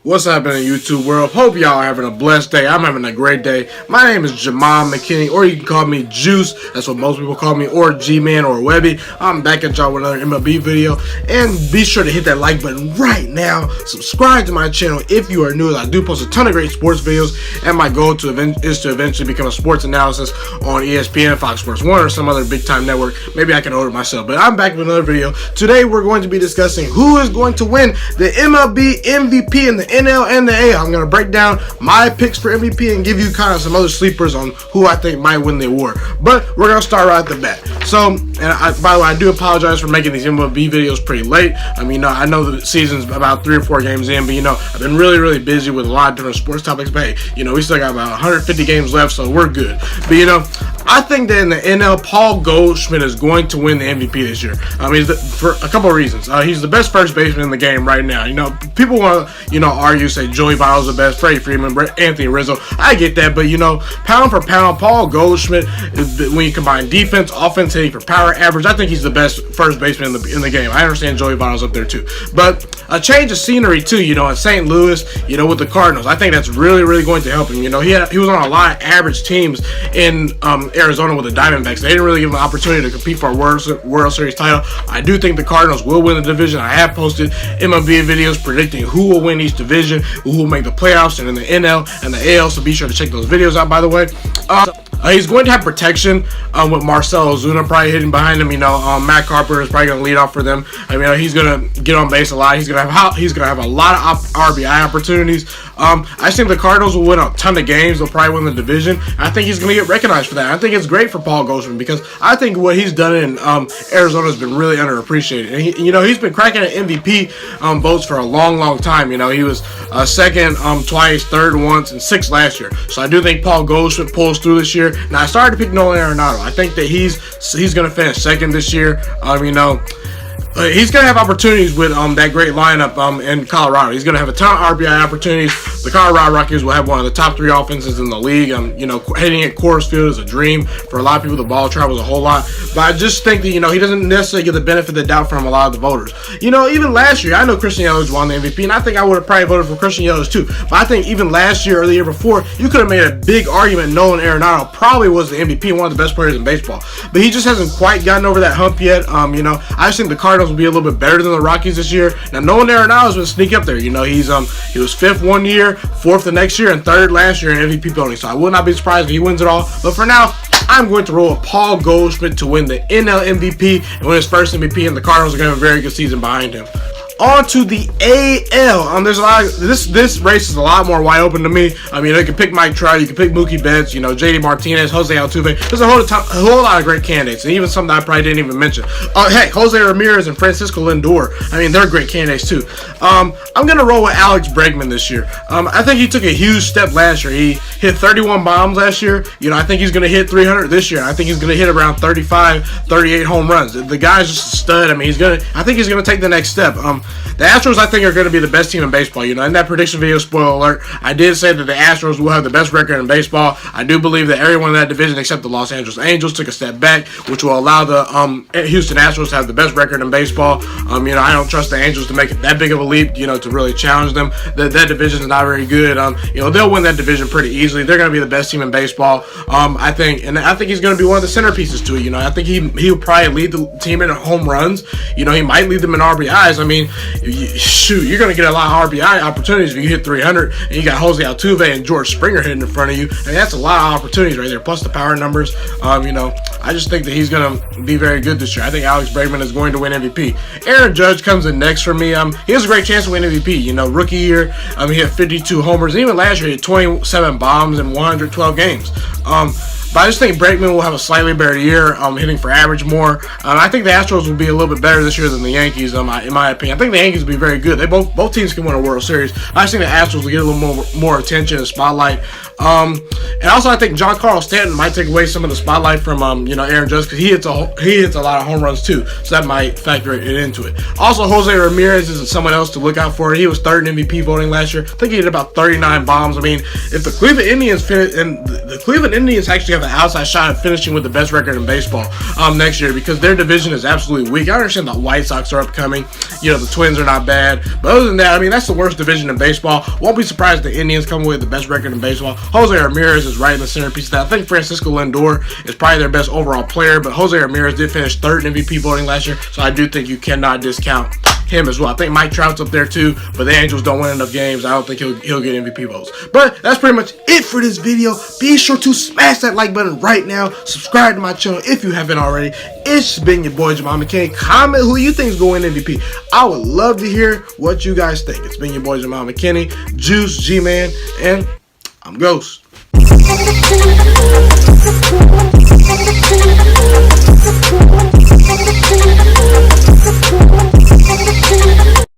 What's happening, YouTube world? Hope y'all are having a blessed day. I'm having a great day. My name is Ghiman Mckinney, or you can call me Juice. That's what most people call me, or G-Man, or Webby. I'm back at y'all with another MLB video. And be sure to hit that like button right now. Subscribe to my channel if you are new. I do post a ton of great sports videos, and my goal is to eventually become a sports analysis on ESPN, Fox Sports 1, or some other big-time network. Maybe I can order it myself. But I'm back with another video. Today, we're going to be discussing who is going to win the MLB MVP in the NL and the AL. I'm going to break down my picks for MVP and give you kind of some other sleepers on who I think might win the award. But we're going to start right at the bat. So, and by the way, I do apologize for making these MLB videos pretty late. I mean, I know the season's about 3 or 4 games in, but I've been really busy with a lot of different sports topics. But hey, we still got about 150 games left, so we're good. But I think that in the NL, Paul Goldschmidt is going to win the MVP this year. I mean, for a couple of reasons. He's the best first baseman in the game right now. People want to, argue, say Joey Votto's the best, Freddie Freeman, Anthony Rizzo. I get that, but pound for pound, Paul Goldschmidt, when you combine defense, offense, hitting for power, average, I think he's the best first baseman in the game. I understand Joey Votto's up there too, but a change of scenery too. In St. Louis, with the Cardinals, I think that's really going to help him. He was on a lot of average teams in Arizona with the Diamondbacks. They didn't really give him an opportunity to compete for a World Series title. I do think the Cardinals will win the division. I have posted MLB videos predicting who will win each division, who will make the playoffs, and in the NL and the AL, so be sure to check those videos out, by the way. He's going to have protection with Marcell Ozuna probably hitting behind him. Matt Carpenter is probably going to lead off for them. He's going to get on base a lot. He's going to have a lot of RBI opportunities. I think the Cardinals will win a ton of games. They'll probably win the division. I think he's going to get recognized for that. I think it's great for Paul Goldschmidt because I think what he's done in Arizona has been really underappreciated. And he's been cracking at MVP votes for a long time. He was second twice, third once, and sixth last year. So I do think Paul Goldschmidt pulls through this year. Now I started to pick Nolan Arenado. I think that he's going to finish second this year. He's going to have opportunities with that great lineup in Colorado. He's going to have a ton of RBI opportunities. The Colorado Rockies will have one of the top 3 offenses in the league. Hitting at Coors Field is a dream. For a lot of people, the ball travels a whole lot. But I just think that, he doesn't necessarily get the benefit of the doubt from a lot of the voters. Even last year, I know Christian Yelich won the MVP, and I think I would have probably voted for Christian Yelich too. But I think even last year or the year before, you could have made a big argument Nolan Arenado probably was the MVP, one of the best players in baseball. But he just hasn't quite gotten over that hump yet. I just think the Cardinals will be a little bit better than the Rockies this year. Now, Nolan Arenado's been sneak up there. He was 5th one year, 4th the next year, and 3rd last year in MVP voting. So I would not be surprised if he wins it all. But for now, I'm going to roll with Paul Goldschmidt to win the NL MVP and win his first MVP, and the Cardinals are going to have a very good season behind him. On to the AL. There's a lot of, this race is a lot more wide open to me. You can pick Mike Trout, you can pick Mookie Betts, JD Martinez, Jose Altuve. There's a whole lot of great candidates, and even some that I probably didn't even mention. Hey, Jose Ramirez and Francisco Lindor. They're great candidates too. I'm gonna roll with Alex Bregman this year. I think he took a huge step last year. He hit 31 bombs last year. I think he's gonna hit 300 this year. I think he's gonna hit around 35, 38 home runs. The guy's just a stud. I think he's gonna take the next step. The Astros, I think, are going to be the best team in baseball. In that prediction video, spoiler alert, I did say that the Astros will have the best record in baseball. I do believe that everyone in that division except the Los Angeles Angels took a step back, which will allow the Houston Astros to have the best record in baseball. I don't trust the Angels to make it that big of a leap, to really challenge them. That division is not very good. They'll win that division pretty easily. They're going to be the best team in baseball. I think he's going to be one of the centerpieces to it. I think he'll probably lead the team in home runs. He might lead them in RBIs. You're going to get a lot of RBI opportunities if you hit 300, and you got Jose Altuve and George Springer hitting in front of you. That's a lot of opportunities right there, plus the power numbers. I just think that he's going to be very good this year. I think Alex Bregman is going to win MVP. Aaron Judge comes in next for me. He has a great chance to win MVP. Rookie year, he hit 52 homers. And even last year, he had 27 bombs in 112 games. But I just think Bregman will have a slightly better year, hitting for average more. I think the Astros will be a little bit better this year than the Yankees, in my opinion. I think the Yankees will be very good. Both teams can win a World Series. I just think the Astros will get a little more attention and spotlight. And also I think Giancarlo Stanton might take away some of the spotlight from Aaron Judge, because he hits a lot of home runs too, so that might factor it into it. Also, Jose Ramirez is someone else to look out for. He was third in MVP voting last year. I think he hit about 39 bombs. I mean, if the Cleveland Indians the Cleveland Indians actually have an outside shot at finishing with the best record in baseball next year, because their division is absolutely weak. I understand the White Sox are upcoming. The Twins are not bad, but other than that, I mean, that's the worst division in baseball. Won't be surprised if the Indians come away with the best record in baseball. Jose Ramirez is right in the centerpiece of that. I think Francisco Lindor is probably their best overall player, but Jose Ramirez did finish third in MVP voting last year, so I do think you cannot discount him as well. I think Mike Trout's up there too, but the Angels don't win enough games. I don't think he'll get MVP votes. But that's pretty much it for this video. Be sure to smash that like button right now. Subscribe to my channel if you haven't already. It's been your boy Ghiman Mckinney. Comment who you think is going to win MVP. I would love to hear what you guys think. It's been your boy Ghiman Mckinney, Juice, G-Man, and I'm Ghost.